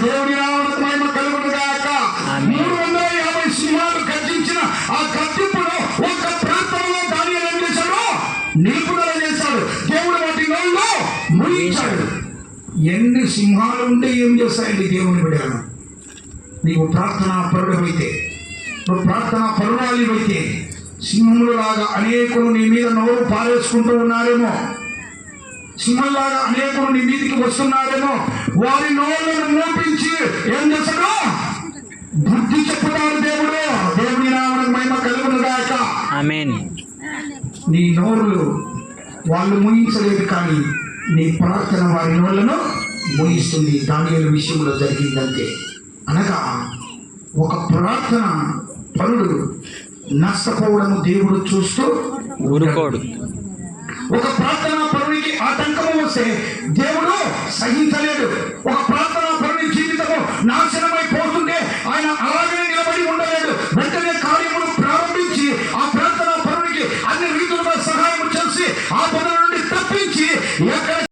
దేవుని నామమునకు మహిమ కలుగును గాక. 350 సింహాలు గర్జించిన ఆ గర్జింపులో ఒక ప్రాంతంలో దానియేలు ఏం చేశాడు? నిలుపుదల చేశాడు. దేవుడు వాటి నోళ్ళు ముగించాడు. ఎన్ని సింహాలు ఉంటే ఏం చేస్తాయండి దేవుని బిడ్డలను? నీవు ప్రార్థనా పరుడమైతే, నువ్వు ప్రార్థనా పరురాలివైతే, సింహములాగా అనేకులు నీ మీద నోరు పారేసుకుంటూ ఉన్నారేమో, సింహంలాగా అనేకులు నీ మీదికి వస్తున్నారేమో. వారి నోళ్ళను మూపించి ఏం చేస్తాడు? బుద్ధి చెప్పుతాడు దేవుడు. దేవుని నామమునకు మహిమ కలుగును గాక. ఆమేన్. నీ నోరులు వాళ్ళు ముగించలేదు, కానీ నీ ప్రార్థన వారి నోళ్ళను ముగిస్తుంది. దానియేలు విషయంలో జరిగిందంతే. అనగా ఒక ప్రార్థన పరుడు నష్టపోవడము దేవుడు చూస్తూ ఊరుకోడు. ఒక ప్రార్థనా పరునికి ఆటంకము వస్తే దేవుడు సహించలేడు. ఒక ప్రార్థనా పరుని జీవితము నాశనమైపోతుంటే ఆయన అలాగనే నిలబడి ఉండలేడు. వెంటనే కార్యమును ప్రారంభించి ఆ ప్రార్థనా పరునికి అన్ని రీతులుగా సహాయం చేసి ఆ పనుల నుండి తప్పించి